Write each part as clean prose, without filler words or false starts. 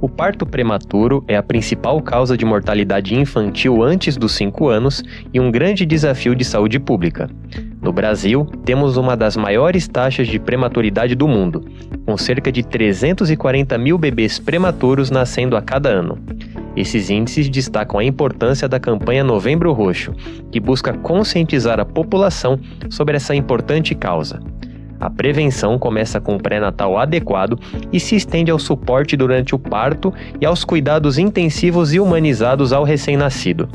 O parto prematuro é a principal causa de mortalidade infantil antes dos 5 anos e um grande desafio de saúde pública. No Brasil, temos uma das maiores taxas de prematuridade do mundo, com cerca de 340 mil bebês prematuros nascendo a cada ano. Esses índices destacam a importância da campanha Novembro Roxo, que busca conscientizar a população sobre essa importante causa. A prevenção começa com um pré-natal adequado e se estende ao suporte durante o parto e aos cuidados intensivos e humanizados ao recém-nascido.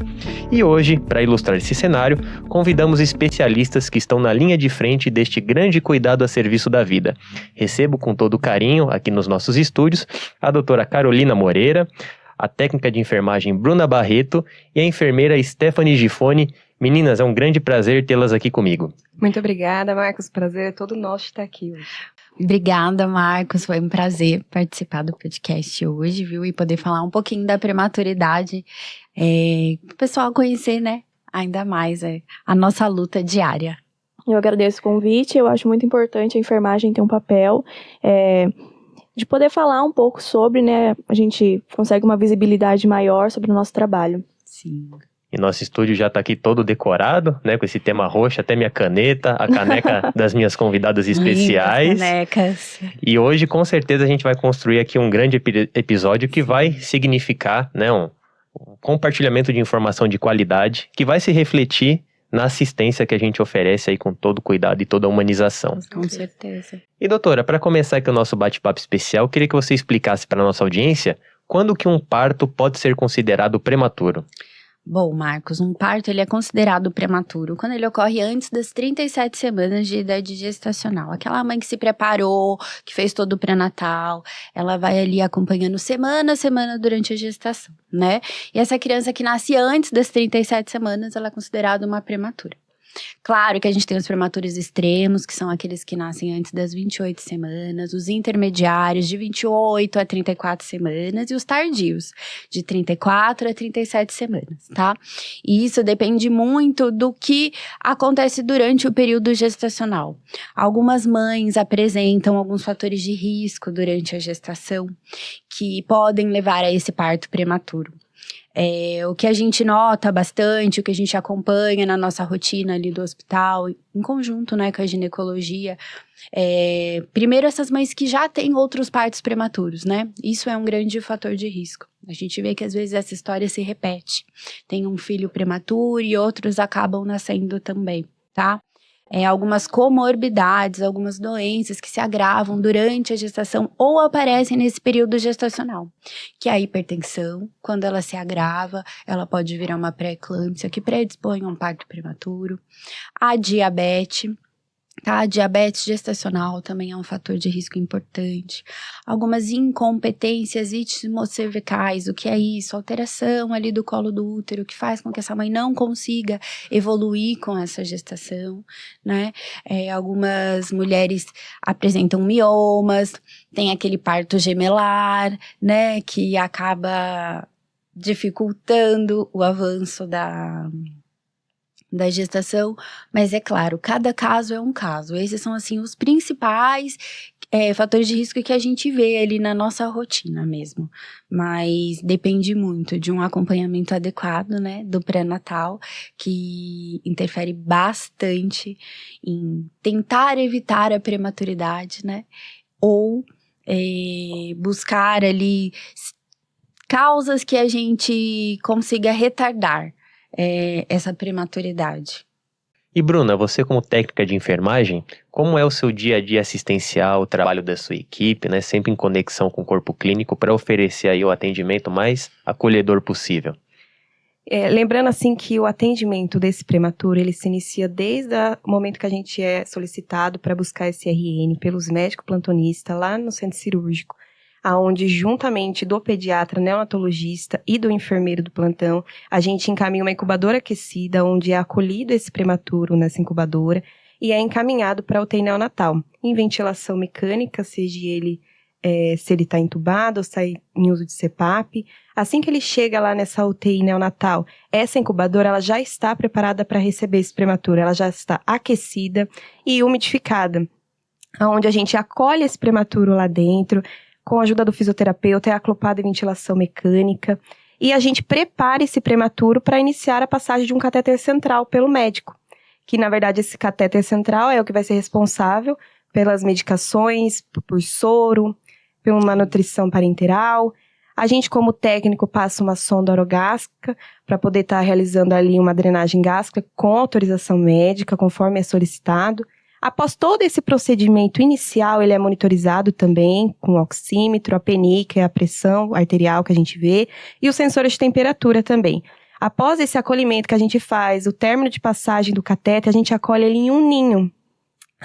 E hoje, para ilustrar esse cenário, convidamos especialistas que estão na linha de frente deste grande cuidado a serviço da vida. Recebo com todo carinho, aqui nos nossos estúdios, a doutora Carolina Moreira, a técnica de enfermagem Bruna Barreto e a enfermeira Stephanie Gifone. Meninas, é um grande prazer tê-las aqui comigo. Muito obrigada, Marcos. O prazer é todo nosso estar aqui hoje. Obrigada, Marcos. Foi um prazer participar do podcast hoje, viu? E poder falar um pouquinho da prematuridade. Para o pessoal conhecer, né? Ainda mais a nossa luta diária. Eu agradeço o convite. Eu acho muito importante a enfermagem ter um papel de poder falar um pouco sobre, né? A gente consegue uma visibilidade maior sobre o nosso trabalho. Sim. E nosso estúdio já está aqui todo decorado, né, com esse tema roxo, até minha caneta, a caneca das minhas convidadas especiais. Lindas canecas. E hoje, com certeza, a gente vai construir aqui um grande episódio que vai significar, né, um compartilhamento de informação de qualidade, que vai se refletir na assistência que a gente oferece aí com todo cuidado e toda a humanização. Com certeza. E doutora, para começar aqui o nosso bate-papo especial, eu queria que você explicasse para a nossa audiência quando que um parto pode ser considerado prematuro. Bom, Marcos, um parto ele é considerado prematuro quando ele ocorre antes das 37 semanas de idade gestacional. Aquela mãe que se preparou, que fez todo o pré-natal, ela vai ali acompanhando semana a semana durante a gestação, né? E essa criança que nasce antes das 37 semanas, ela é considerada uma prematura. Claro que a gente tem os prematuros extremos, que são aqueles que nascem antes das 28 semanas, os intermediários de 28 a 34 semanas e os tardios, de 34 a 37 semanas, tá? E isso depende muito do que acontece durante o período gestacional. Algumas mães apresentam alguns fatores de risco durante a gestação que podem levar a esse parto prematuro. O que a gente nota bastante, o que a gente acompanha na nossa rotina ali do hospital, em conjunto, né, com a ginecologia, primeiro essas mães que já têm outros partos prematuros, né, isso é um grande fator de risco. A gente vê que às vezes essa história se repete, tem um filho prematuro e outros acabam nascendo também, tá? Algumas comorbidades, algumas doenças que se agravam durante a gestação ou aparecem nesse período gestacional, que é a hipertensão, quando ela se agrava, ela pode virar uma pré-eclâmpsia que predispõe a um parto prematuro, a diabetes. Tá? A diabetes gestacional também é um fator de risco importante. Algumas incompetências istmocervicais, o que é isso? Alteração ali do colo do útero, que faz com que essa mãe não consiga evoluir com essa gestação, né? Algumas mulheres apresentam miomas, tem aquele parto gemelar, né? Que acaba dificultando o avanço da gestação, mas é claro, cada caso é um caso. Esses são, assim, os principais fatores de risco que a gente vê ali na nossa rotina mesmo. Mas depende muito de um acompanhamento adequado, né, do pré-natal, que interfere bastante em tentar evitar a prematuridade, né, ou buscar ali causas que a gente consiga retardar essa prematuridade. E Bruna, você como técnica de enfermagem, como é o seu dia a dia assistencial, o trabalho da sua equipe, né, sempre em conexão com o corpo clínico para oferecer aí o atendimento mais acolhedor possível? Lembrando assim que o atendimento desse prematuro, ele se inicia desde o momento que a gente é solicitado para buscar esse RN pelos médicos plantonistas lá no centro cirúrgico, aonde juntamente do pediatra, neonatologista e do enfermeiro do plantão, a gente encaminha uma incubadora aquecida, onde é acolhido esse prematuro nessa incubadora e é encaminhado para a UTI neonatal, em ventilação mecânica, seja ele se ele está entubado ou está em uso de CPAP. Assim que ele chega lá nessa UTI neonatal, essa incubadora ela já está preparada para receber esse prematuro, ela já está aquecida e umidificada, onde a gente acolhe esse prematuro lá dentro, com a ajuda do fisioterapeuta, é acoplado em ventilação mecânica. E a gente prepara esse prematuro para iniciar a passagem de um catéter central pelo médico. Que, na verdade, esse catéter central é o que vai ser responsável pelas medicações, por soro, por uma nutrição parenteral. A gente, como técnico, passa uma sonda orogástrica para poder estar realizando ali uma drenagem gástrica com autorização médica, conforme é solicitado. Após todo esse procedimento inicial, ele é monitorizado também com o oxímetro, a PNI, que é a pressão arterial que a gente vê, e os sensores de temperatura também. Após esse acolhimento que a gente faz, o término de passagem do catéter, a gente acolhe ele em um ninho,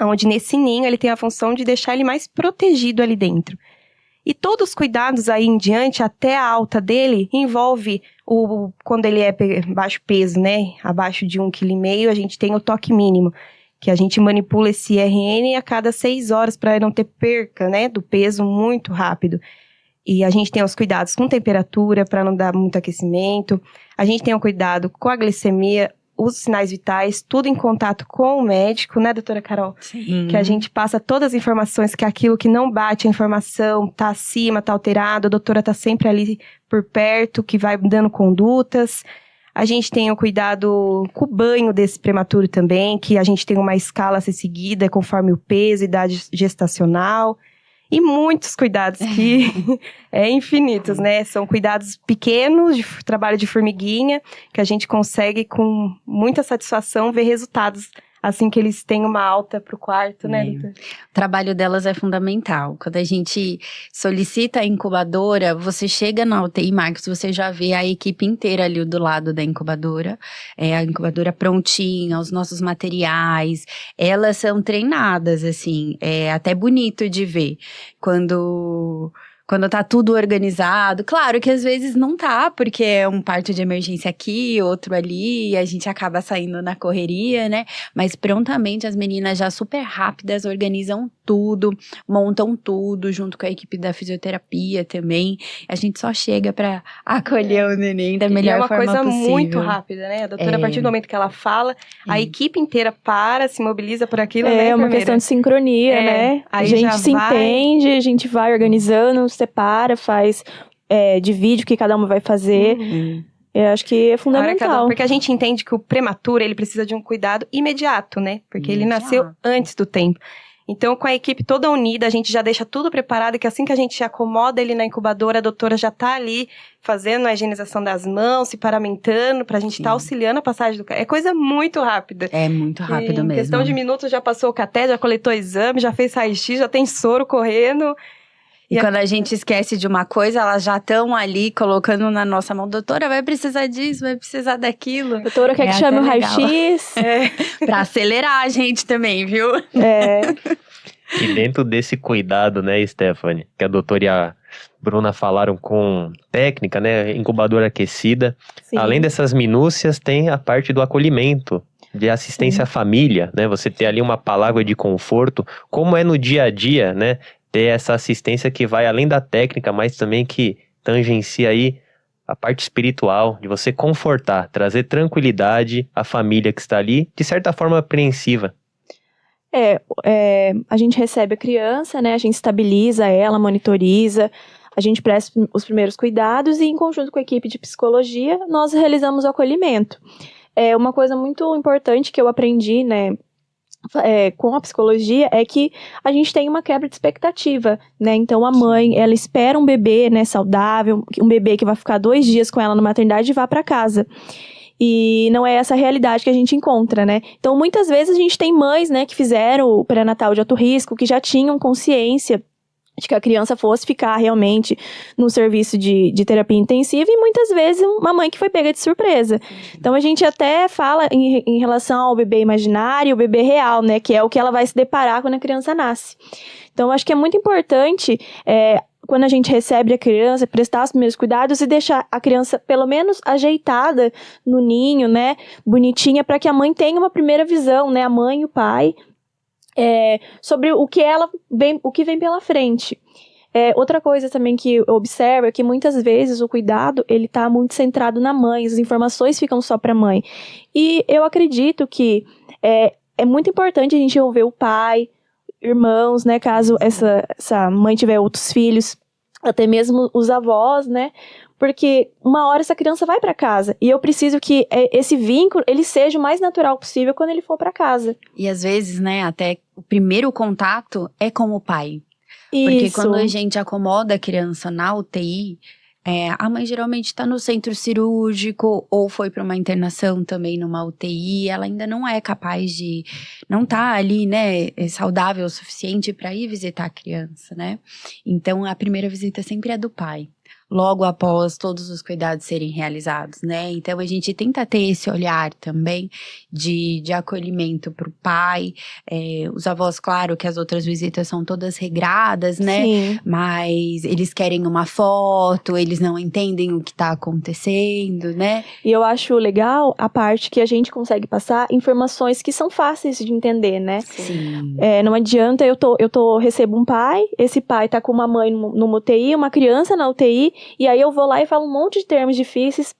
onde nesse ninho ele tem a função de deixar ele mais protegido ali dentro. E todos os cuidados aí em diante, até a alta dele, envolve quando ele é baixo peso, né? Abaixo de 1,5 kg, a gente tem o toque mínimo, que a gente manipula esse RN a cada 6 horas para não ter perca, né, do peso muito rápido. E a gente tem os cuidados com temperatura para não dar muito aquecimento. A gente tem o cuidado com a glicemia, os sinais vitais, tudo em contato com o médico, né, doutora Carol? Sim. Que a gente passa todas as informações, que aquilo que não bate a informação, tá acima, tá alterado, a doutora tá sempre ali por perto, que vai dando condutas. A gente tem o cuidado com o banho desse prematuro também, que a gente tem uma escala a ser seguida conforme o peso, idade gestacional. E muitos cuidados que é infinitos, né? São cuidados pequenos, de trabalho de formiguinha, que a gente consegue com muita satisfação ver resultados assim que eles têm uma alta para o quarto, né, doutor? O trabalho delas é fundamental. Quando a gente solicita a incubadora, você chega na UTI, Marcos, você já vê a equipe inteira ali do lado da incubadora. A incubadora prontinha, os nossos materiais. Elas são treinadas, assim. É até bonito de ver. Quando tá tudo organizado. Claro que às vezes não tá, porque é um parto de emergência aqui, outro ali, e a gente acaba saindo na correria, né? Mas prontamente as meninas já super rápidas organizam tudo, montam tudo, junto com a equipe da fisioterapia também. A gente só chega pra acolher o neném da melhor forma possível. E é uma coisa muito rápida, né? A doutora, a partir do momento que ela fala, a equipe inteira para, se mobiliza por aquilo, né, É uma questão de sincronia, né? A gente se entende, a gente vai organizando, separa, faz, divide o que cada uma vai fazer. Eu acho que é fundamental. Porque a gente entende que o prematuro, ele precisa de um cuidado imediato, né? Porque ele nasceu antes do tempo. Então, com a equipe toda unida, a gente já deixa tudo preparado, que assim que a gente acomoda ele na incubadora, a doutora já tá ali fazendo a higienização das mãos, se paramentando, pra gente estar auxiliando a passagem do... É coisa muito rápida. É muito rápido mesmo. Em questão de minutos, já passou o caté, já coletou exame, já fez raio-x, já tem soro correndo. E quando a gente esquece de uma coisa, elas já estão ali colocando na nossa mão. Doutora, vai precisar disso, vai precisar daquilo. Doutora, quer que chame o raio-x? Pra acelerar a gente também, viu? E dentro desse cuidado, né, Stephanie, que a doutora e a Bruna falaram com técnica, né, incubadora aquecida. Sim. Além dessas minúcias, tem a parte do acolhimento, de assistência à família, né, você ter ali uma palavra de conforto, como é no dia a dia, né, ter essa assistência que vai além da técnica, mas também que tangencia aí a parte espiritual, de você confortar, trazer tranquilidade à família que está ali, de certa forma apreensiva. A gente recebe a criança, né? A gente estabiliza ela, monitoriza, a gente presta os primeiros cuidados e, em conjunto com a equipe de psicologia, nós realizamos o acolhimento. Uma coisa muito importante que eu aprendi, né, com a psicologia, é que a gente tem uma quebra de expectativa, né? Então, a mãe, ela espera um bebê, né, saudável, um bebê que vai ficar 2 dias com ela na maternidade e vá para casa. E não é essa a realidade que a gente encontra, né? Então, muitas vezes a gente tem mães, né, que fizeram o pré-natal de alto risco, que já tinham consciência de que a criança fosse ficar realmente no serviço de terapia intensiva, e muitas vezes uma mãe que foi pega de surpresa. Então, a gente até fala em relação ao bebê imaginário e o bebê real, né, que é o que ela vai se deparar quando a criança nasce. Então, acho que é muito importante, quando a gente recebe a criança, prestar os primeiros cuidados e deixar a criança, pelo menos, ajeitada no ninho, né, bonitinha, para que a mãe tenha uma primeira visão, né, a mãe e o pai, sobre o que vem pela frente. Outra coisa também que eu observo é que muitas vezes o cuidado, ele tá muito centrado na mãe, as informações ficam só para a mãe. E eu acredito que é muito importante a gente envolver o pai, irmãos, né, caso essa mãe tiver outros filhos, até mesmo os avós, né? Porque uma hora essa criança vai para casa e eu preciso que esse vínculo ele seja o mais natural possível quando ele for para casa. E às vezes, né, até o primeiro contato é com o pai. Porque Isso. quando a gente acomoda a criança na UTI, a mãe geralmente está no centro cirúrgico ou foi para uma internação também numa UTI, ela ainda não é capaz de, não tá ali, né, saudável o suficiente para ir visitar a criança, né? Então a primeira visita sempre é do pai. Logo após todos os cuidados serem realizados, né? Então a gente tenta ter esse olhar também de acolhimento para o pai. Os avós, claro que as outras visitas são todas regradas, né? Sim. Mas eles querem uma foto, eles não entendem o que está acontecendo, né? E eu acho legal a parte que a gente consegue passar informações que são fáceis de entender, né? Sim. Não adianta recebo um pai, esse pai tá com uma mãe numa UTI, uma criança na UTI, e aí eu vou lá e falo um monte de termos difíceis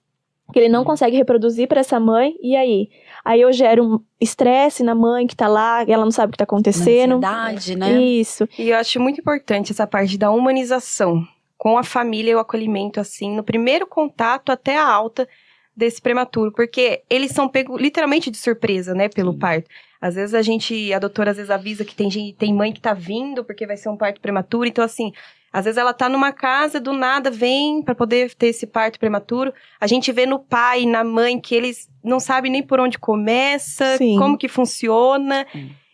que ele não consegue reproduzir para essa mãe, e aí? Aí eu gero um estresse na mãe que tá lá, ela não sabe o que tá acontecendo. Ansiedade, né? Isso. E eu acho muito importante essa parte da humanização com a família e o acolhimento, assim, no primeiro contato até a alta desse prematuro, porque eles são pegos literalmente de surpresa, né, pelo parto. Às vezes a doutora às vezes avisa que tem mãe que tá vindo porque vai ser um parto prematuro, então assim, às vezes ela tá numa casa, do nada vem para poder ter esse parto prematuro. A gente vê no pai e na mãe que eles não sabem nem por onde começa, Sim. como que funciona.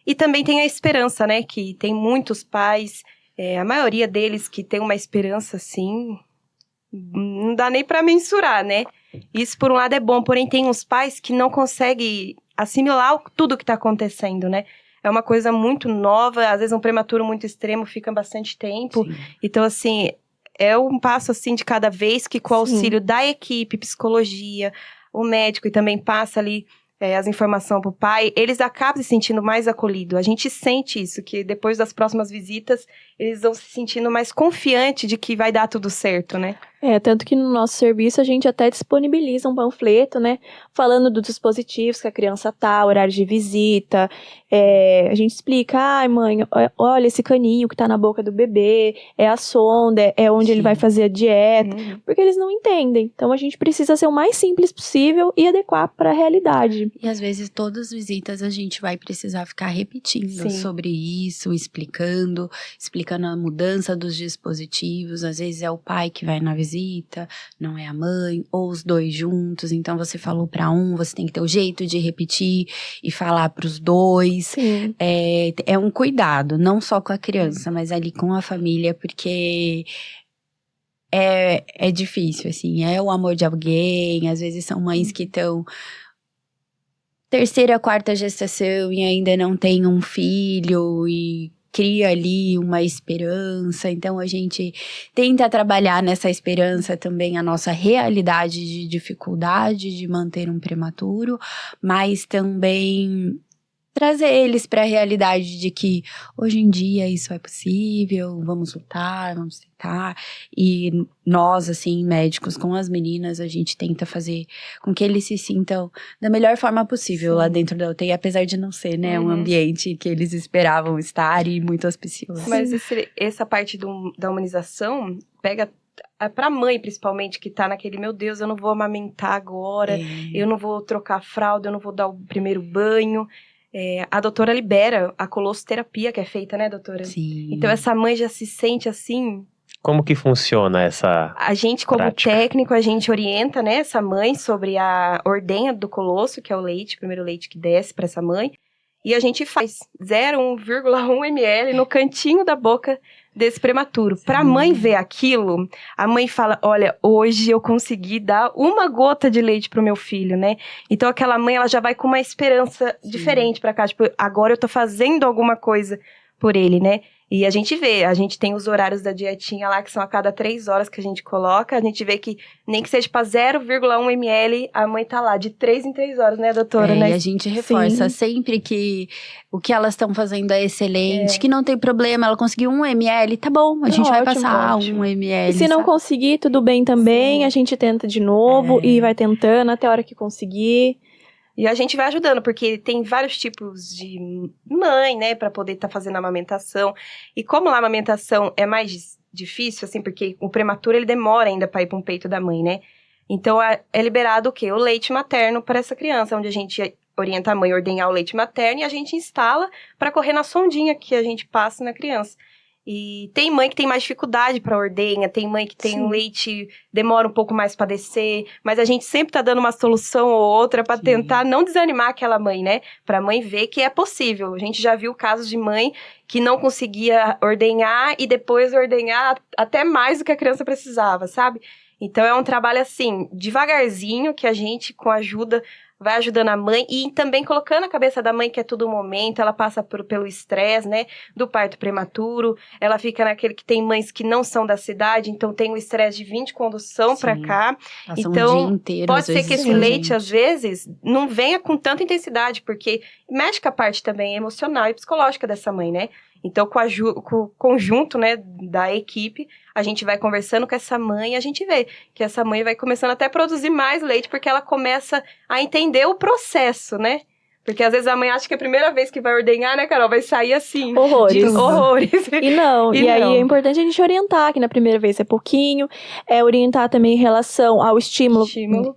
E também tem a esperança, né, que tem muitos pais, a maioria deles que tem uma esperança assim, não dá nem para mensurar, né? Isso por um lado é bom, porém tem uns pais que não conseguem assimilar tudo que tá acontecendo, né? É uma coisa muito nova, às vezes um prematuro muito extremo fica bastante tempo. Sim. Então, assim, é um passo assim de cada vez que com o auxílio da equipe, psicologia, o médico e também passa ali as informações pro pai, eles acabam se sentindo mais acolhidos. A gente sente isso, que depois das próximas visitas, eles vão se sentindo mais confiantes de que vai dar tudo certo, né? Tanto que no nosso serviço a gente até disponibiliza um panfleto, né, falando dos dispositivos que a criança tá, horário de visita, a gente explica, ai mãe, olha esse caninho que tá na boca do bebê, é a sonda, é onde ele vai fazer a dieta, porque eles não entendem. Então a gente precisa ser o mais simples possível e adequar para a realidade. E às vezes todas as visitas a gente vai precisar ficar repetindo sobre isso, explicando a mudança dos dispositivos. Às vezes é o pai que vai na visita, não é a mãe, ou os dois juntos. Então você falou para um, você tem que ter o jeito de repetir e falar para os dois. Sim. É um cuidado, não só com a criança, mas ali com a família, porque é difícil, assim, é o amor de alguém. Às vezes são mães que estão terceira, quarta gestação e ainda não tem um filho e cria ali uma esperança. Então a gente tenta trabalhar nessa esperança também a nossa realidade de dificuldade de manter um prematuro, mas também trazer eles para a realidade de que hoje em dia isso é possível, vamos lutar, vamos tentar. E nós, assim, médicos, com as meninas, a gente tenta fazer com que eles se sintam da melhor forma possível lá dentro da UTI, apesar de não ser, né, um ambiente que eles esperavam estar e muito auspicioso. Mas essa parte da humanização pega pra mãe, principalmente, que tá naquele, meu Deus, eu não vou amamentar agora, eu não vou trocar a fralda, eu não vou dar o primeiro banho. A doutora libera a colossoterapia que é feita, né, doutora? Sim. Então, essa mãe já se sente assim... Como que funciona essa A gente, como prática? técnico, a gente orienta, né, essa mãe sobre a ordenha do colosso, que é o leite, o primeiro leite que desce para essa mãe. E a gente faz 0,1 ml no cantinho da boca desse prematuro. Para a mãe ver aquilo, a mãe fala, olha, hoje eu consegui dar uma gota de leite pro meu filho, né? Então aquela mãe, ela já vai com uma esperança diferente para cá. Tipo, agora eu tô fazendo alguma coisa por ele, né? E a gente tem os horários da dietinha lá, que são a cada 3 horas que a gente coloca. A gente vê que, nem que seja para 0,1 ml, a mãe tá lá de 3 em 3 horas, né, doutora? Né? E a gente reforça sempre que o que elas estão fazendo é excelente, que não tem problema, ela conseguiu 1 ml, tá bom, a gente vai passar 1 ml. E se não conseguir, tudo bem também, a gente tenta de novo e vai tentando até a hora que conseguir. E a gente vai ajudando, porque tem vários tipos de mãe, né, para poder estar fazendo a amamentação. E como a amamentação é mais difícil, assim, porque o prematuro, ele demora ainda para ir para um peito da mãe, né? Então, é liberado o quê? O leite materno para essa criança, onde a gente orienta a mãe a ordenhar o leite materno e a gente instala para correr na sondinha que a gente passa na criança. E tem mãe que tem mais dificuldade para ordenha, tem mãe que tem Sim. um leite, demora um pouco mais para descer, mas a gente sempre tá dando uma solução ou outra para tentar não desanimar aquela mãe, né? Para a mãe ver que é possível. A gente já viu casos de mãe que não conseguia ordenhar e depois ordenhar até mais do que a criança precisava, sabe? Então é um trabalho assim, devagarzinho, que a gente, com ajuda, vai ajudando a mãe e também colocando a cabeça da mãe que é todo momento, ela passa pelo estresse, né, do parto prematuro, ela fica naquele que tem mães que não são da cidade, então tem o estresse de vir de condução para cá. Passa Então, um dia inteiro, pode às ser vezes, que esse com a leite, gente. às vezes, não venha com tanta intensidade, porque mexe com a parte também emocional e psicológica dessa mãe, né? Então, com o conjunto, né, da equipe, a gente vai conversando com essa mãe e a gente vê que essa mãe vai começando até a produzir mais leite, porque ela começa a entender o processo, né? Porque às vezes a mãe acha que é a primeira vez que vai ordenhar, né, Carol? Vai sair assim. Horrores. Horrores. E aí não. é importante a gente orientar, que na primeira vez é pouquinho, orientar também em relação ao estímulo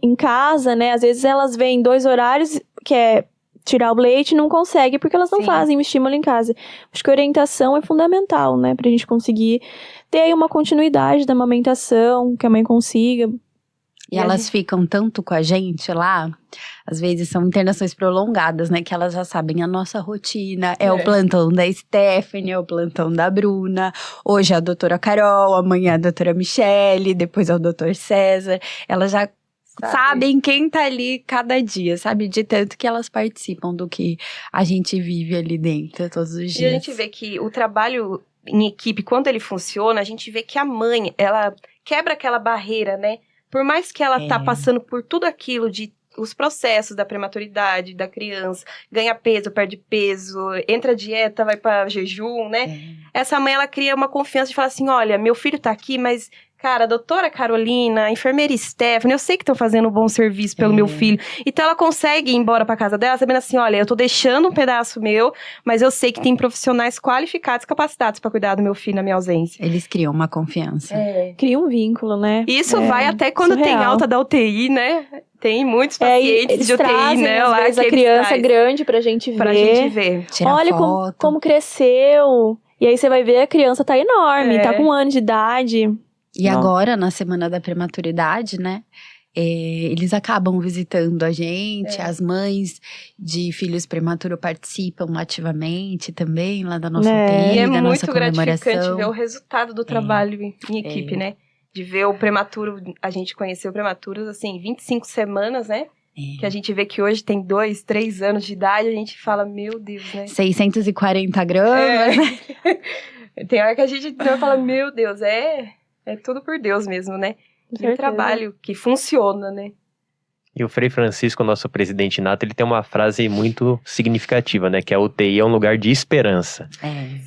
em casa, né? Às vezes elas vêm 2 horários, que é tirar o leite, e não consegue, porque elas não Sim. fazem o estímulo em casa. Acho que a orientação é fundamental, né? Pra gente conseguir ter aí uma continuidade da amamentação, que a mãe consiga. E elas ficam tanto com a gente lá, às vezes são internações prolongadas, né? Que elas já sabem a nossa rotina. É o plantão da Stephanie, é o plantão da Bruna. Hoje é a doutora Carol, amanhã é a doutora Michele, depois é o doutor César. Elas já sabem quem tá ali cada dia, sabe? De tanto que elas participam do que a gente vive ali dentro todos os dias. E a gente vê que o trabalho em equipe, quando ele funciona, a gente vê que a mãe, ela quebra aquela barreira, né? Por mais que ela tá passando por tudo aquilo de os processos da prematuridade, da criança, ganha peso, perde peso, entra dieta, vai para jejum, né? Essa mãe, ela cria uma confiança de falar assim, olha, meu filho tá aqui, mas, cara, a doutora Carolina, a enfermeira Stephanie, eu sei que estão fazendo um bom serviço pelo meu filho. Então, ela consegue ir embora pra casa dela, sabendo assim, olha, eu tô deixando um pedaço meu, mas eu sei que tem profissionais qualificados, capacitados pra cuidar do meu filho na minha ausência. Eles criam uma confiança. Cria um vínculo, né? Isso vai até quando tem alta da UTI, né? Tem muitos pacientes eles de UTI, trazem, né? Às vezes a criança grande pra gente ver. Pra gente ver. Tirar Olha foto. como cresceu. E aí você vai ver, a criança tá enorme, tá com 1 ano de idade. E agora, na semana da prematuridade, né? Eles acabam visitando a gente, as mães de filhos prematuros participam ativamente também lá da nossa UTI, E é da nossa muito gratificante comemoração. ver o resultado do trabalho em equipe, né? De ver o prematuro, a gente conheceu prematuros, assim, 25 semanas, né? Que a gente vê que hoje tem 2, 3 anos de idade, a gente fala, meu Deus, né? 640 gramas, né? Tem hora que a gente fala, meu Deus, é tudo por Deus mesmo, né? E o trabalho que funciona, né? E o Frei Francisco, nosso presidente nato, ele tem uma frase muito significativa, né? Que a UTI é um lugar de esperança.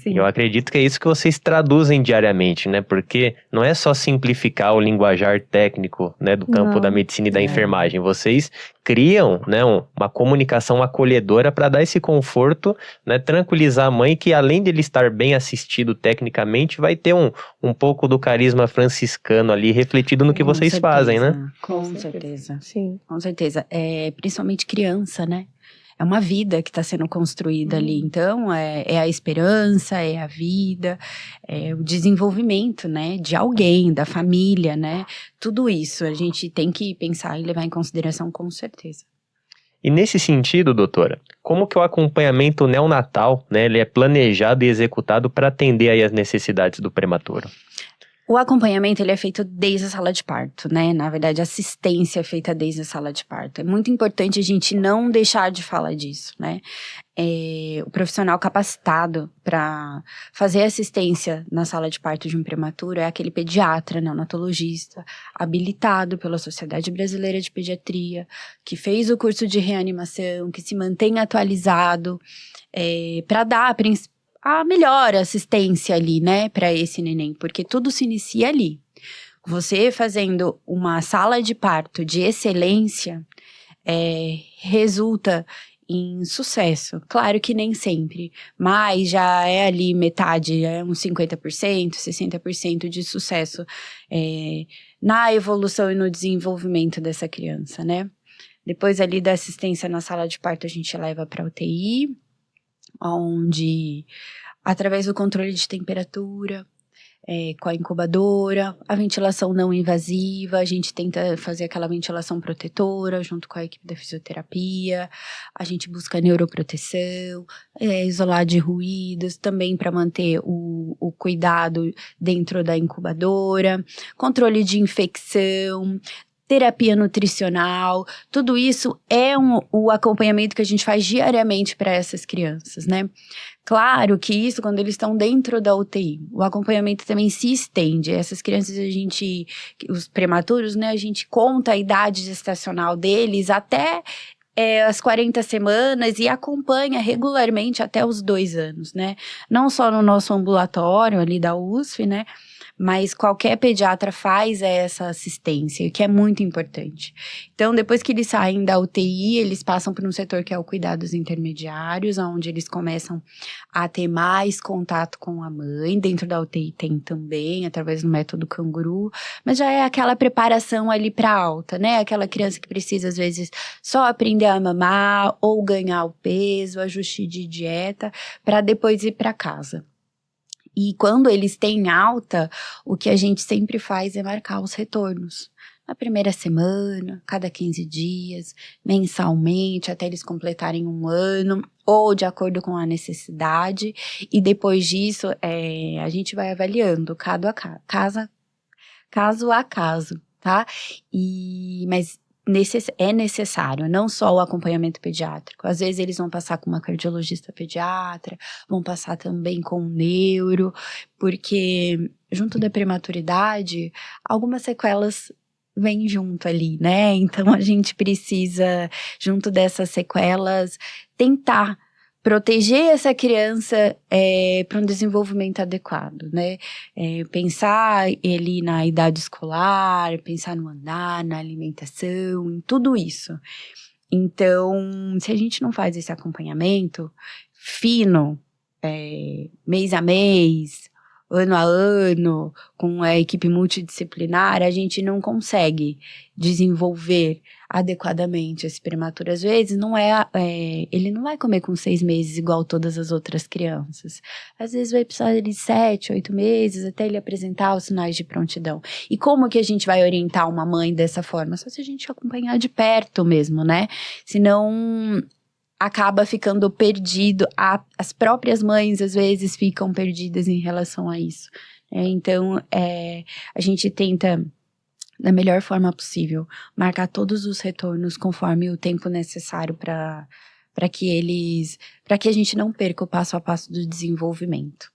Sim. E eu acredito que é isso que vocês traduzem diariamente, né? Porque não é só simplificar o linguajar técnico, né, do campo da medicina e da enfermagem. Vocês criam, né, uma comunicação acolhedora para dar esse conforto, né, tranquilizar a mãe que, além de ele estar bem assistido tecnicamente, vai ter um pouco do carisma franciscano ali refletido no que vocês fazem, né? Com certeza. Sim. Com certeza. Principalmente criança, né? É uma vida que está sendo construída ali. Então, é a esperança, é a vida, é o desenvolvimento, né? De alguém, da família, né? Tudo isso a gente tem que pensar e levar em consideração com certeza. E nesse sentido, doutora, como que o acompanhamento neonatal, né, ele é planejado e executado para atender aí as necessidades do prematuro? O acompanhamento, ele é feito desde a sala de parto, né? Na verdade, a assistência é feita desde a sala de parto. É muito importante a gente não deixar de falar disso, né? O profissional capacitado para fazer assistência na sala de parto de um prematuro é aquele pediatra, neonatologista, habilitado pela Sociedade Brasileira de Pediatria, que fez o curso de reanimação, que se mantém atualizado, para dar a melhor assistência ali, né, para esse neném, porque tudo se inicia ali. Você fazendo uma sala de parto de excelência resulta em sucesso. Claro que nem sempre, mas já é ali metade, é uns 50%, 60% de sucesso na evolução e no desenvolvimento dessa criança, né? Depois ali da assistência na sala de parto, a gente leva para UTI, onde, através do controle de temperatura, com a incubadora, a ventilação não invasiva, a gente tenta fazer aquela ventilação protetora junto com a equipe da fisioterapia, a gente busca neuroproteção, isolar de ruídos, também para manter o cuidado dentro da incubadora, controle de infecção, terapia nutricional, tudo isso é o acompanhamento que a gente faz diariamente para essas crianças, né? Claro que isso quando eles estão dentro da UTI. O acompanhamento também se estende. Essas crianças, os prematuros, né? A gente conta a idade gestacional deles até as 40 semanas e acompanha regularmente até os 2 anos, né? Não só no nosso ambulatório ali da USF, né? Mas qualquer pediatra faz essa assistência, o que é muito importante. Então, depois que eles saem da UTI, eles passam por um setor que é o cuidados intermediários, onde eles começam a ter mais contato com a mãe. Dentro da UTI tem também, através do método canguru, mas já é aquela preparação ali para alta, né? Aquela criança que precisa, às vezes, só aprender a mamar ou ganhar o peso, ajuste de dieta, para depois ir para casa. E quando eles têm alta, o que a gente sempre faz é marcar os retornos. Na primeira semana, cada 15 dias, mensalmente, até eles completarem 1 ano, ou de acordo com a necessidade. E depois disso, a gente vai avaliando caso a caso, tá? Mas é necessário, não só o acompanhamento pediátrico. Às vezes eles vão passar com uma cardiologista pediatra, vão passar também com um neuro, porque junto da prematuridade, algumas sequelas vêm junto ali, né? Então a gente precisa, junto dessas sequelas, tentar proteger essa criança para um desenvolvimento adequado, né? Pensar ele na idade escolar, pensar no andar, na alimentação, em tudo isso. Então, se a gente não faz esse acompanhamento fino, mês a mês, ano a ano, com a equipe multidisciplinar, a gente não consegue desenvolver adequadamente esse prematuro. Às vezes, ele não vai comer com 6 meses igual todas as outras crianças. Às vezes, vai precisar de 7, 8 meses até ele apresentar os sinais de prontidão. E como que a gente vai orientar uma mãe dessa forma? Só se a gente acompanhar de perto mesmo, né? Senão acaba ficando perdido. As próprias mães, às vezes, ficam perdidas em relação a isso. Então, a gente tenta, da melhor forma possível, marcar todos os retornos conforme o tempo necessário para que a gente não perca o passo a passo do desenvolvimento.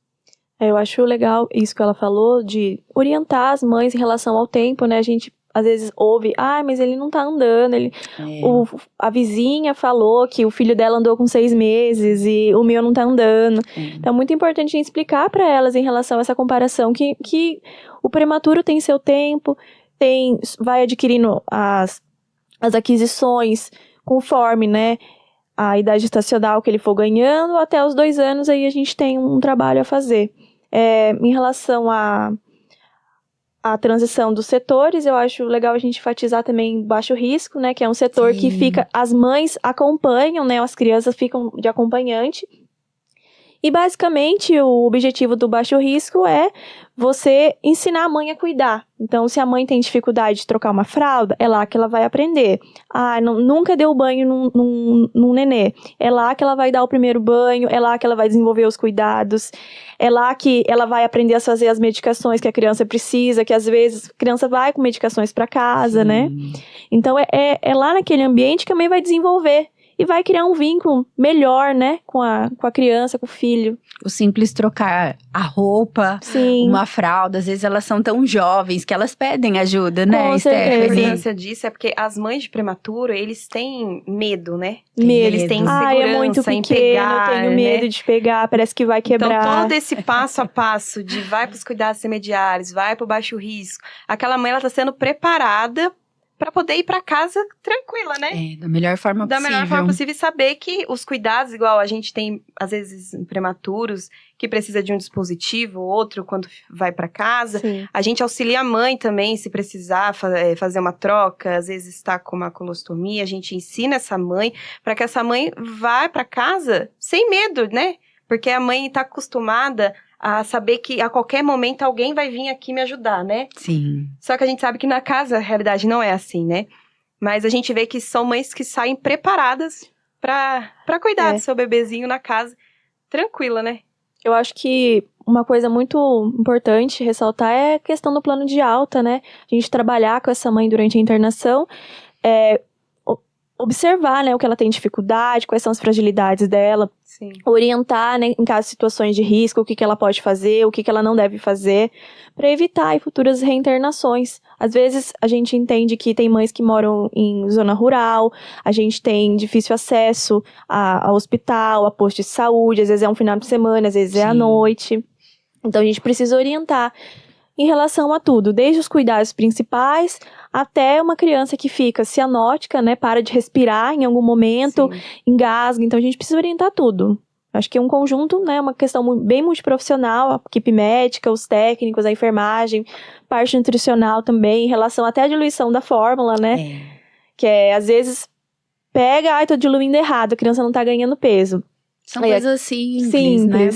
Eu acho legal isso que ela falou, de orientar as mães em relação ao tempo, né? A gente às vezes ouve, mas ele não tá andando, a vizinha falou que o filho dela andou com 6 meses e o meu não tá andando. Então é muito importante a gente explicar para elas em relação a essa comparação, que o prematuro tem seu tempo, vai adquirindo as aquisições conforme, né, a idade gestacional que ele for ganhando, até os 2 anos aí a gente tem um trabalho a fazer. Em relação a transição dos setores, eu acho legal a gente enfatizar também baixo risco, né, que é um setor que as mães acompanham, né, as crianças ficam de acompanhante. E basicamente o objetivo do baixo risco é você ensinar a mãe a cuidar. Então, se a mãe tem dificuldade de trocar uma fralda, é lá que ela vai aprender. Nunca deu banho num nenê. É lá que ela vai dar o primeiro banho, é lá que ela vai desenvolver os cuidados, é lá que ela vai aprender a fazer as medicações que a criança precisa, que às vezes a criança vai com medicações para casa, né? Então, é lá naquele ambiente que a mãe vai desenvolver. E vai criar um vínculo melhor, né, com a criança, com o filho. O simples trocar a roupa, uma fralda, às vezes elas são tão jovens que elas pedem ajuda, né, Stephanie? A importância disso é porque as mães de prematuro, eles têm medo, né? Eles têm insegurança é muito pequeno, em pegar, eu tenho medo de pegar, parece que vai quebrar. Então, todo esse passo a passo de vai para os cuidados intermediários, vai para o baixo risco, aquela mãe, ela tá sendo preparada para poder ir para casa tranquila, né? Da melhor forma Da possível. melhor forma possível e saber que os cuidados, igual a gente tem, às vezes, prematuros, que precisa de um dispositivo, outro quando vai para casa. Sim. A gente auxilia a mãe também, se precisar fazer uma troca, às vezes está com uma colostomia, a gente ensina essa mãe, para que essa mãe vá para casa sem medo, né? Porque a mãe está acostumada a saber que a qualquer momento alguém vai vir aqui me ajudar, né? Sim. Só que a gente sabe que na casa a realidade não é assim, né? Mas a gente vê que são mães que saem preparadas pra cuidar do seu bebezinho na casa, tranquila, né? Eu acho que uma coisa muito importante ressaltar é a questão do plano de alta, né? A gente trabalhar com essa mãe durante a internação, observar, né, o que ela tem dificuldade, quais são as fragilidades dela, Sim. orientar, né, em caso de situações de risco, o que ela pode fazer, o que ela não deve fazer, para evitar aí, futuras reinternações. Às vezes, a gente entende que tem mães que moram em zona rural, a gente tem difícil acesso ao hospital, a posto de saúde, às vezes é um final de semana, às vezes é à noite. Então, a gente precisa orientar em relação a tudo, desde os cuidados principais até uma criança que fica cianótica, né, para de respirar em algum momento, engasga, então a gente precisa orientar tudo. Acho que é um conjunto, né, uma questão bem multiprofissional, a equipe médica, os técnicos, a enfermagem, parte nutricional também, em relação até à diluição da fórmula, né, que às vezes pega, tô diluindo errado, a criança não tá ganhando peso. São coisas simples, né?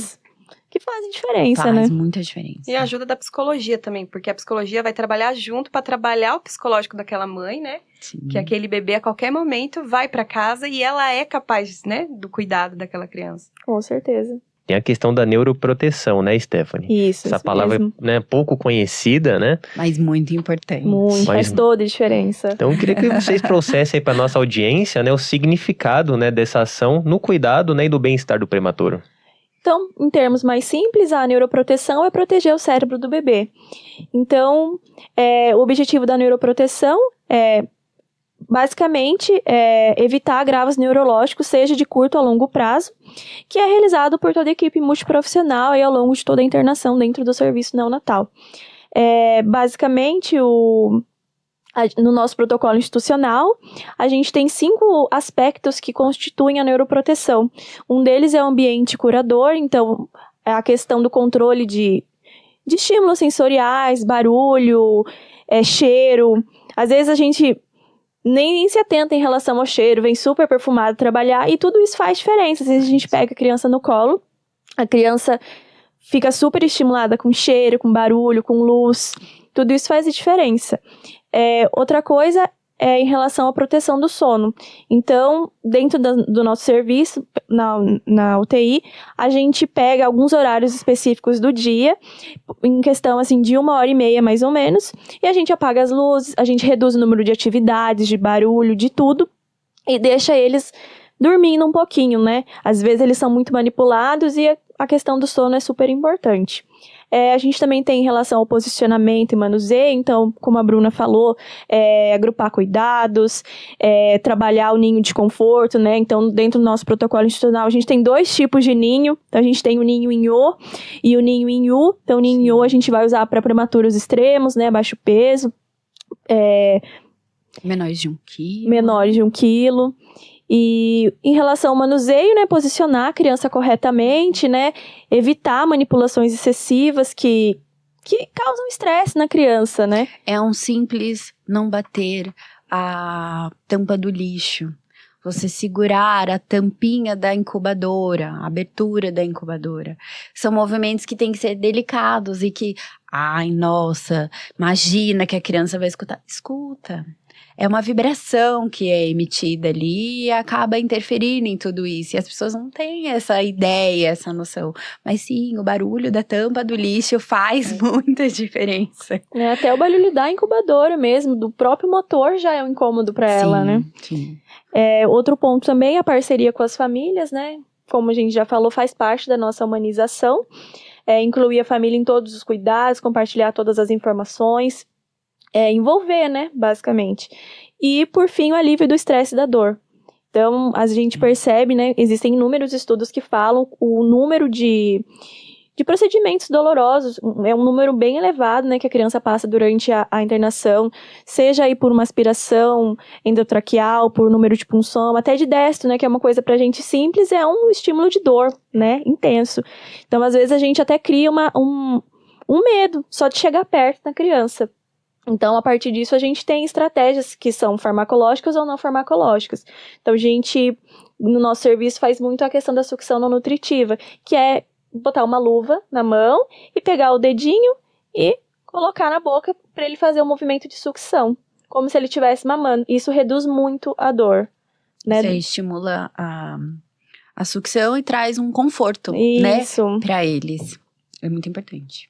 Que fazem diferença, Faz né? muita diferença. E a ajuda da psicologia também, porque a psicologia vai trabalhar junto para trabalhar o psicológico daquela mãe, né? Sim. Que aquele bebê a qualquer momento vai para casa e ela é capaz, né, do cuidado daquela criança. Com certeza. Tem a questão da neuroproteção, né, Stephanie? Essa palavra mesmo. é pouco conhecida, né? Mas muito importante. Muito, faz toda a diferença. Então, eu queria que vocês trouxessem para nossa audiência, né, o significado, né, dessa ação no cuidado, né, e do bem-estar do prematuro. Então, em termos mais simples, a neuroproteção é proteger o cérebro do bebê. Então, o objetivo da neuroproteção é, basicamente, evitar agravos neurológicos, seja de curto a longo prazo, que é realizado por toda a equipe multiprofissional e ao longo de toda a internação dentro do serviço neonatal. Basicamente, no nosso protocolo institucional, a gente tem 5 aspectos que constituem a neuroproteção. Um deles é o ambiente curador, então é a questão do controle de estímulos sensoriais, barulho, cheiro. Às vezes a gente nem se atenta em relação ao cheiro, vem super perfumado trabalhar e tudo isso faz diferença. Às vezes a gente pega a criança no colo, a criança fica super estimulada com cheiro, com barulho, com luz, tudo isso faz a diferença. Outra coisa é em relação à proteção do sono. Então, dentro do nosso serviço, na UTI, a gente pega alguns horários específicos do dia, em questão assim, de 1h30 mais ou menos, e a gente apaga as luzes, a gente reduz o número de atividades, de barulho, de tudo, e deixa eles dormindo um pouquinho, né? Às vezes eles são muito manipulados e a questão do sono é super importante. A gente também tem em relação ao posicionamento e manuseio, então, como a Bruna falou, agrupar cuidados, trabalhar o ninho de conforto, né? Então, dentro do nosso protocolo institucional, a gente tem 2 tipos de ninho. Então, a gente tem o ninho em O e o ninho em U. Então, o ninho em O a gente vai usar para prematuros extremos, né? Baixo peso. Menores de 1 quilo. Menores de 1 quilo. E em relação ao manuseio, né, posicionar a criança corretamente, né, evitar manipulações excessivas que causam estresse na criança, né. É um simples não bater a tampa do lixo. Você segurar a tampinha da incubadora, a abertura da incubadora. São movimentos que têm que ser delicados e que, ai, nossa, imagina que a criança vai escutar. Escuta. É uma vibração que é emitida ali e acaba interferindo em tudo isso. E as pessoas não têm essa ideia, essa noção. Mas sim, o barulho da tampa do lixo faz muita diferença. Até o barulho da incubadora mesmo, do próprio motor já é um incômodo para ela, né? Sim. Outro ponto também é a parceria com as famílias, né? Como a gente já falou, faz parte da nossa humanização. Incluir a família em todos os cuidados, compartilhar todas as informações. Envolver, né, basicamente. E, por fim, o alívio do estresse e da dor. Então, a gente percebe, né, existem inúmeros estudos que falam o número de de procedimentos dolorosos. É um número bem elevado, né, que a criança passa durante a internação, seja aí por uma aspiração endotraqueal, por número de punção, até de destro, né, que é uma coisa pra gente simples, é um estímulo de dor, né, intenso. Então, às vezes, a gente até cria um medo só de chegar perto da criança. Então, a partir disso, a gente tem estratégias que são farmacológicas ou não farmacológicas. Então, a gente, no nosso serviço, faz muito a questão da sucção não nutritiva, que é botar uma luva na mão e pegar o dedinho e colocar na boca para ele fazer um movimento de sucção, como se ele estivesse mamando. Isso reduz muito a dor, né? Você estimula a sucção e traz um conforto, né, para eles. É muito importante.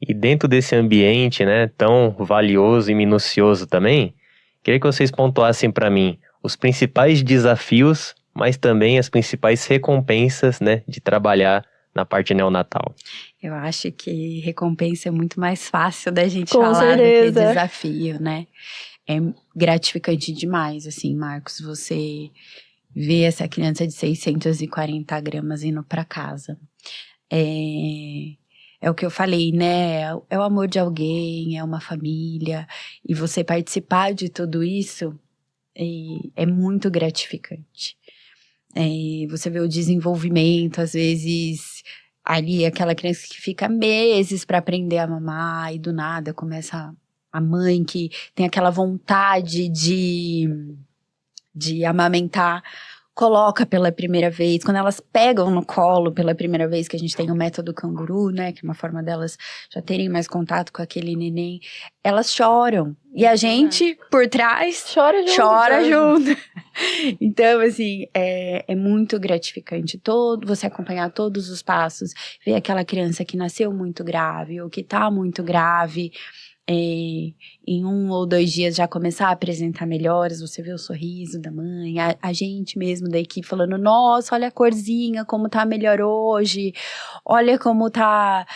E dentro desse ambiente, né, tão valioso e minucioso também, queria que vocês pontuassem para mim os principais desafios, mas também as principais recompensas, né, de trabalhar na parte neonatal. Eu acho que recompensa é muito mais fácil da gente Com falar certeza. do que desafio, né? É gratificante demais, assim, Marcos, você ver essa criança de 640 gramas indo para casa. É o que eu falei, né? É o amor de alguém, é uma família. E você participar de tudo isso é muito gratificante. Você vê o desenvolvimento, às vezes, ali, aquela criança que fica meses para aprender a mamar e do nada começa a mãe que tem aquela vontade de amamentar, coloca pela primeira vez, quando elas pegam no colo pela primeira vez, que a gente tem o método canguru, né, que é uma forma delas já terem mais contato com aquele neném, elas choram. E a gente, por trás, chora junto. Então, assim, é muito gratificante você acompanhar todos os passos, ver aquela criança que nasceu muito grave ou que tá muito grave, em 1 ou 2 dias já começar a apresentar melhoras, você vê o sorriso da mãe, a gente mesmo da equipe falando, nossa, olha a corzinha, como tá melhor hoje, olha como tá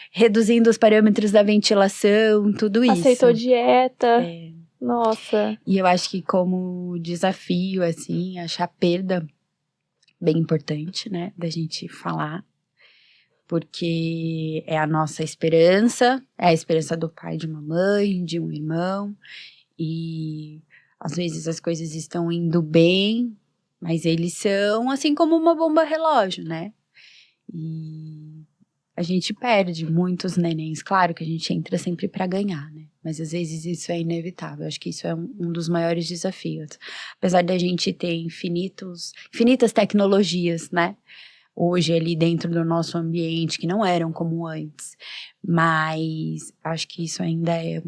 reduzindo os parâmetros da ventilação, tudo isso. Aceitou dieta, nossa. E eu acho que como desafio, assim, achar perda bem importante, né, da gente falar, porque é a nossa esperança, é a esperança do pai, de uma mãe, de um irmão, e às vezes as coisas estão indo bem, mas eles são assim como uma bomba relógio, né? E a gente perde muitos nenéns, claro que a gente entra sempre para ganhar, né? Mas às vezes isso é inevitável, acho que isso é um dos maiores desafios. Apesar da gente ter infinitas tecnologias, né? Hoje ali dentro do nosso ambiente, que não eram como antes. Mas acho que isso ainda é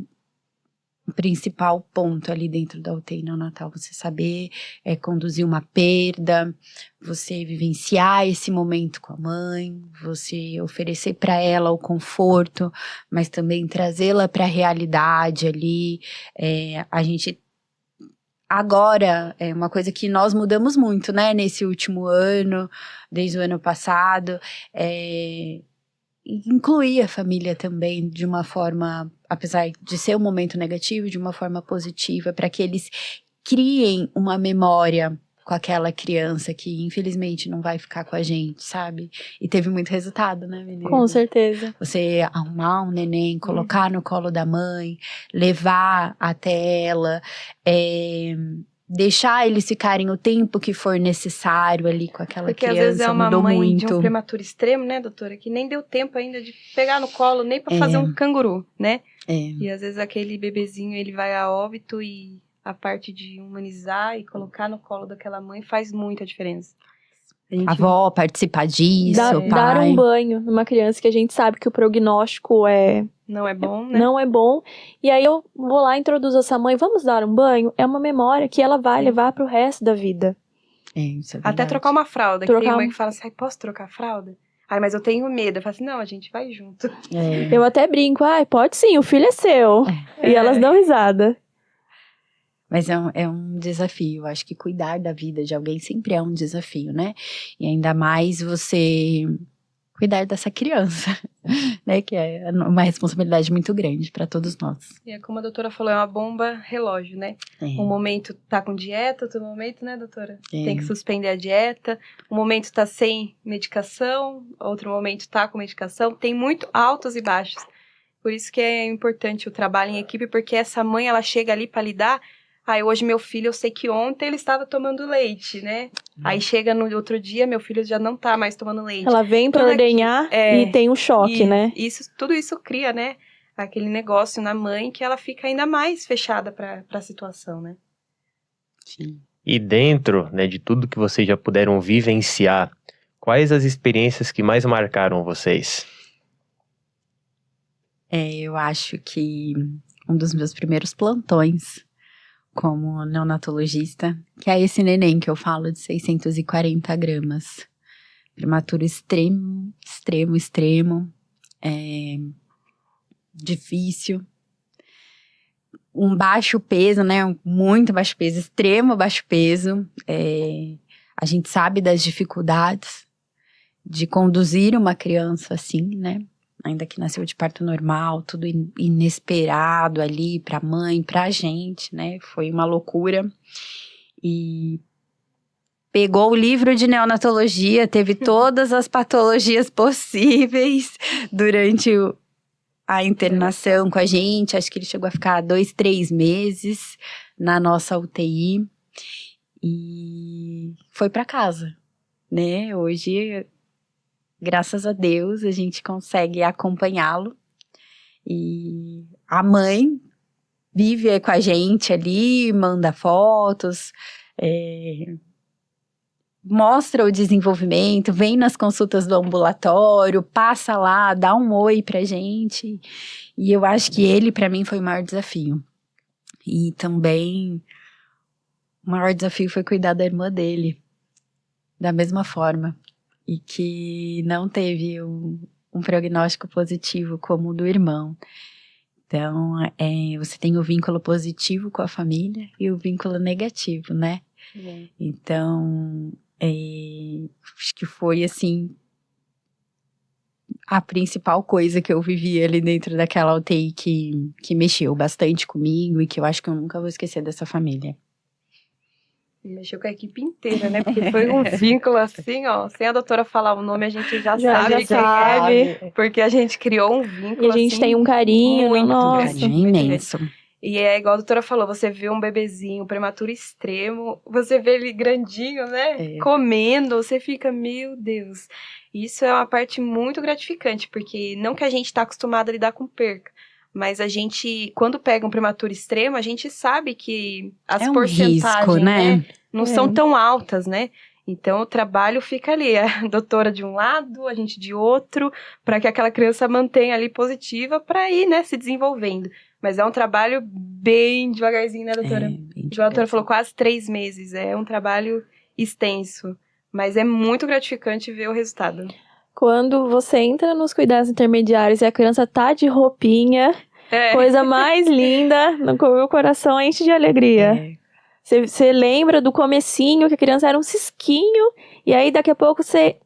o principal ponto ali dentro da UTI neonatal. Você saber conduzir uma perda, você vivenciar esse momento com a mãe, você oferecer para ela o conforto, mas também trazê-la para a realidade ali. A gente... Agora, é uma coisa que nós mudamos muito, né, nesse último ano, desde o ano passado, incluir a família também de uma forma, apesar de ser um momento negativo, de uma forma positiva, para que eles criem uma memória com aquela criança que infelizmente não vai ficar com a gente, sabe? E teve muito resultado, né, menina? Com certeza. Você arrumar um neném, colocar no colo da mãe, levar até ela, deixar eles ficarem o tempo que for necessário ali com aquela criança. Porque às vezes é uma mudou mãe muito. de um prematuro extremo, né, doutora? Que nem deu tempo ainda de pegar no colo, nem pra fazer um canguru, né? E às vezes aquele bebezinho, ele vai a óbito e a parte de humanizar e colocar no colo daquela mãe faz muita diferença. A avó participar disso, o pai. Dar um banho numa criança que a gente sabe que o prognóstico não é bom, né? Não é bom. E aí eu vou lá, introduzo essa mãe, vamos dar um banho? É uma memória que ela vai levar pro resto da vida. Isso é verdade. Até trocar uma fralda. Que tem mãe que fala assim, posso trocar a fralda? Ai, mas eu tenho medo. Eu falo assim, não, a gente vai junto. Eu até brinco, pode sim, o filho é seu. E elas dão risada. Mas é um desafio. Acho que cuidar da vida de alguém sempre é um desafio, né? E ainda mais você cuidar dessa criança, né? Que é uma responsabilidade muito grande para todos nós. E é como a doutora falou, é uma bomba relógio, né? Um momento tá com dieta, outro momento, né, doutora? Tem que suspender a dieta. Um momento tá sem medicação, outro momento tá com medicação. Tem muito altos e baixos. Por isso que é importante o trabalho em equipe, porque essa mãe, ela chega ali para lidar. Aí hoje meu filho, eu sei que ontem ele estava tomando leite, né? Aí chega no outro dia, meu filho já não tá mais tomando leite. Ela vem para ordenhar e tem um choque, né? Tudo isso cria, né? Aquele negócio na mãe que ela fica ainda mais fechada para a situação, né? Sim. E dentro, né, de tudo que vocês já puderam vivenciar, quais as experiências que mais marcaram vocês? Eu acho que um dos meus primeiros plantões como neonatologista, que é esse neném que eu falo de 640 gramas. Prematuro extremo, difícil. Um baixo peso, né? Muito baixo peso, extremo baixo peso. A gente sabe das dificuldades de conduzir uma criança assim, né? Ainda que nasceu de parto normal, tudo inesperado ali pra mãe, pra gente, né? Foi uma loucura. E pegou o livro de neonatologia, teve todas as patologias possíveis durante a internação com a gente. Acho que ele chegou a ficar 2, 3 meses na nossa UTI. E foi pra casa, né? Hoje, graças a Deus, a gente consegue acompanhá-lo. E a mãe vive com a gente ali, manda fotos, mostra o desenvolvimento, vem nas consultas do ambulatório, passa lá, dá um oi pra gente. E eu acho que ele, pra mim, foi o maior desafio. E também, o maior desafio foi cuidar da irmã dele, da mesma forma. E que não teve um prognóstico positivo como o do irmão. Então, você tem o vínculo positivo com a família e o vínculo negativo, né? Então, acho que foi, assim, a principal coisa que eu vivi ali dentro daquela UTI que mexeu bastante comigo e que eu acho que eu nunca vou esquecer dessa família. Mexeu com a equipe inteira, né? Porque foi um vínculo assim, ó. Sem a doutora falar o nome, a gente já sabe quem é. Porque a gente criou um vínculo. E a gente assim, tem um carinho, muito nossa. grande, Carinho muito imenso. grande. E é igual a doutora falou, você vê um bebezinho prematuro extremo, você vê ele grandinho, né? Comendo, você fica, meu Deus. Isso é uma parte muito gratificante, porque não que a gente tá acostumado a lidar com perca, mas a gente, quando pega um prematuro extremo, a gente sabe que as porcentagens, risco, né? não são tão altas, né? Então, o trabalho fica ali, a doutora de um lado, a gente de outro, para que aquela criança mantenha ali positiva para ir, né, se desenvolvendo. Mas é um trabalho bem devagarzinho, né, doutora? A doutora falou quase 3 meses, é um trabalho extenso, mas é muito gratificante ver o resultado. Quando você entra nos cuidados intermediários e a criança tá de roupinha, coisa mais linda, o coração enche de alegria. Você lembra do comecinho, que a criança era um cisquinho, e aí daqui a pouco você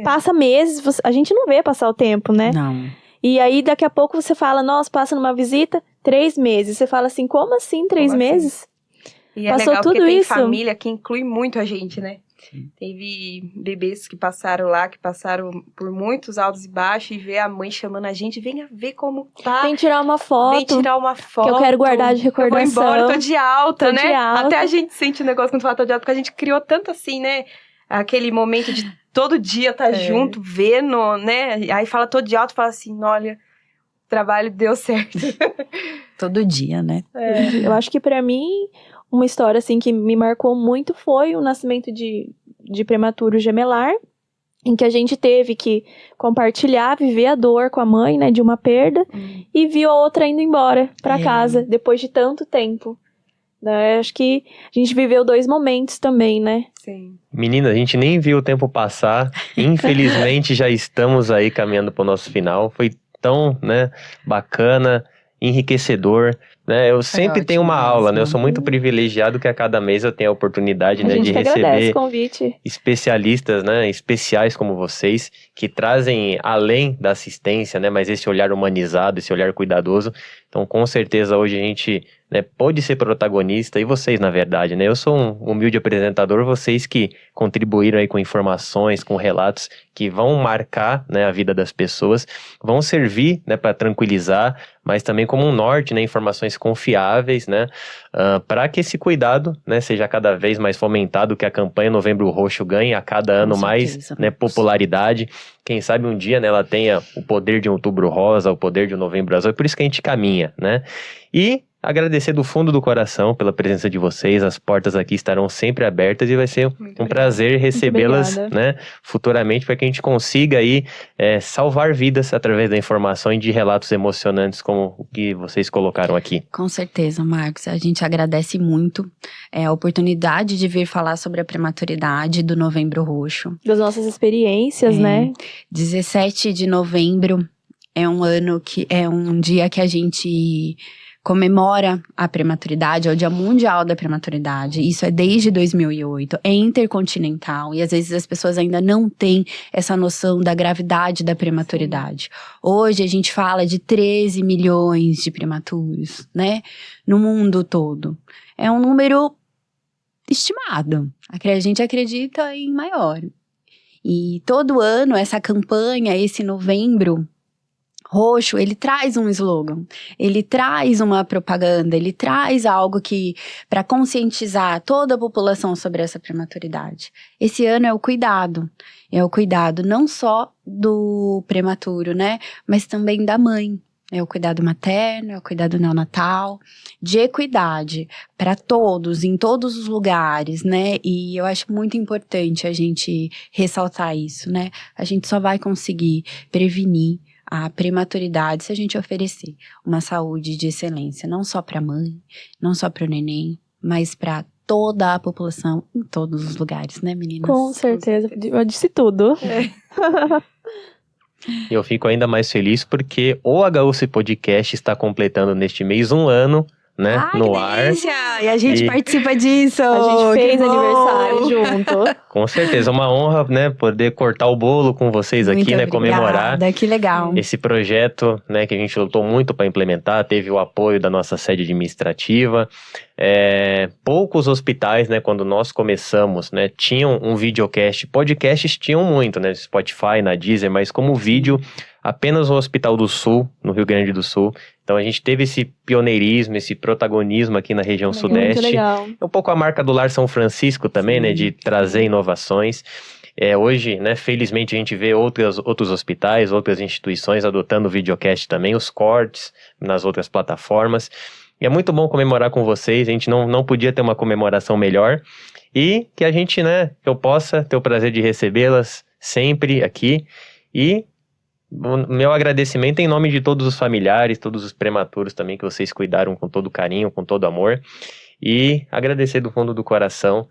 passa meses, a gente não vê passar o tempo, né? Não. E aí daqui a pouco você fala, nossa, passa numa visita, 3 meses. Você fala assim, como assim 3 meses? E Passou legal tudo porque tem isso. família que inclui muito a gente, né? Sim. Teve bebês que passaram lá, que passaram por muitos altos e baixos, e ver a mãe chamando a gente, venha ver como tá. Vem tirar uma foto. Vem tirar uma foto. Que eu quero guardar de recordação. Eu vou embora, tô de alta, Tô né? de alta. Até a gente sente o negócio quando fala tô de alta, porque a gente criou tanto assim, né? Aquele momento de todo dia tá junto, vendo, né? Aí fala tô de alta, fala assim, olha, o trabalho deu certo. Todo dia, né? Eu acho que pra mim, uma história assim que me marcou muito foi o nascimento de prematuro gemelar, em que a gente teve que compartilhar, viver a dor com a mãe, né, de uma perda, e viu a outra indo embora pra casa, depois de tanto tempo. Acho que a gente viveu 2 momentos também, né? Sim. Menina, a gente nem viu o tempo passar. Infelizmente, já estamos aí caminhando para o nosso final. Foi tão, né, bacana, enriquecedor, né? Eu sempre tenho uma ótimo aula, né? Eu mesmo. sou muito privilegiado que a cada mês eu tenho a oportunidade, A né, gente de que agradece receber o convite. especialistas, né, especiais como vocês, que trazem além da assistência, né, mas esse olhar humanizado, esse olhar cuidadoso. Então, com certeza, hoje a gente, né, pode ser protagonista, e vocês, na verdade, né? Eu sou um humilde apresentador, vocês que contribuíram aí com informações, com relatos que vão marcar, né, a vida das pessoas, vão servir, né, para tranquilizar, mas também como um norte, né, informações confiáveis, né, para que esse cuidado, né, seja cada vez mais fomentado, que a campanha Novembro Roxo ganhe a cada ano mais, certeza, né, Marcos. popularidade. Quem sabe um dia, né, ela tenha o poder de um Outubro Rosa, o poder de um Novembro Azul, é por isso que a gente caminha, né? E agradecer do fundo do coração pela presença de vocês, as portas aqui estarão sempre abertas e vai ser Muito um prazer recebê-las, obrigada. né, futuramente, para que a gente consiga aí salvar vidas através da informação e de relatos emocionantes como o que vocês colocaram aqui. Com certeza, Marcos. A gente agradece muito a oportunidade de vir falar sobre a prematuridade do Novembro Roxo. Das nossas experiências, né? 17 de novembro é um dia que a gente comemora a prematuridade, é o Dia Mundial da Prematuridade. Isso é desde 2008, é intercontinental e às vezes as pessoas ainda não têm essa noção da gravidade da prematuridade. Hoje a gente fala de 13 milhões de prematuros, né, no mundo todo. É um número estimado. A gente acredita em maior. E todo ano essa campanha, esse Novembro Roxo, ele traz um slogan, ele traz uma propaganda, ele traz algo que para conscientizar toda a população sobre essa prematuridade. Esse ano é o cuidado não só do prematuro, né, mas também da mãe. É o cuidado materno, é o cuidado neonatal, de equidade para todos, em todos os lugares, né? E eu acho muito importante a gente ressaltar isso, né? A gente só vai conseguir prevenir a prematuridade se a gente oferecer uma saúde de excelência, não só para a mãe, não só para o neném, mas para toda a população em todos os lugares, né, meninas? Com certeza. Eu disse tudo. E eu fico ainda mais feliz porque o HUC Podcast está completando neste mês 1 ano, né, Ai, no que ar. delícia! E a gente participa disso! A gente fez Que bom! aniversário junto. Com certeza, uma honra, né, poder cortar o bolo com vocês Muito aqui, né, comemorar obrigada, que legal. esse projeto, né, que a gente lutou muito para implementar, teve o apoio da nossa sede administrativa. Poucos hospitais, né, quando nós começamos, né, tinham um videocast. Podcasts tinham muito, né, Spotify, na Deezer, mas como vídeo, apenas o Hospital do Sul, no Rio Grande do Sul. Então a gente teve esse pioneirismo, esse protagonismo aqui na região Muito sudeste. legal. É um pouco a marca do Lar São Francisco também, né, de trazer inovações. Hoje, né, felizmente a gente vê outros hospitais, outras instituições adotando o videocast também, os cortes nas outras plataformas. E é muito bom comemorar com vocês, a gente não podia ter uma comemoração melhor. E que a gente, né, que eu possa ter o prazer de recebê-las sempre aqui. E o meu agradecimento em nome de todos os familiares, todos os prematuros também, que vocês cuidaram com todo carinho, com todo amor. E agradecer do fundo do coração,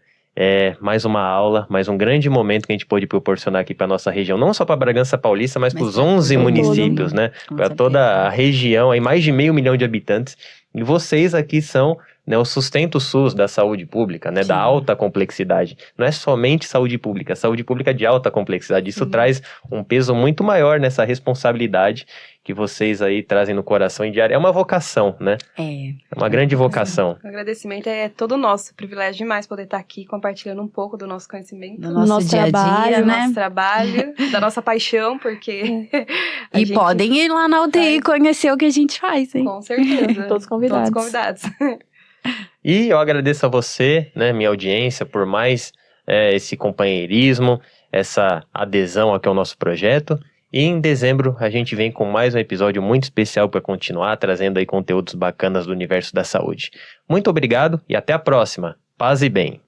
mais uma aula, mais um grande momento que a gente pôde proporcionar aqui para nossa região, não só para Bragança Paulista, mas para os 11 municípios, né? Para toda a região, aí mais de 500 mil de habitantes. E vocês aqui são, né, o sustento SUS da saúde pública, né, da alta complexidade. Não é somente saúde pública de alta complexidade. Isso traz um peso muito maior nessa responsabilidade que vocês aí trazem no coração em diário. É uma vocação, né? É uma grande vocação. O agradecimento é todo nosso. Privilégio demais poder estar aqui compartilhando um pouco do nosso conhecimento. Do nosso dia a dia, trabalho, do né? nosso trabalho, da nossa paixão, porque... E podem ir lá na UTI conhecer o que a gente faz, hein? Com certeza. Todos convidados. Todos convidados. E eu agradeço a você, né, minha audiência, por mais esse companheirismo, essa adesão aqui ao nosso projeto. E em dezembro a gente vem com mais um episódio muito especial para continuar trazendo aí conteúdos bacanas do universo da saúde. Muito obrigado e até a próxima. Paz e bem.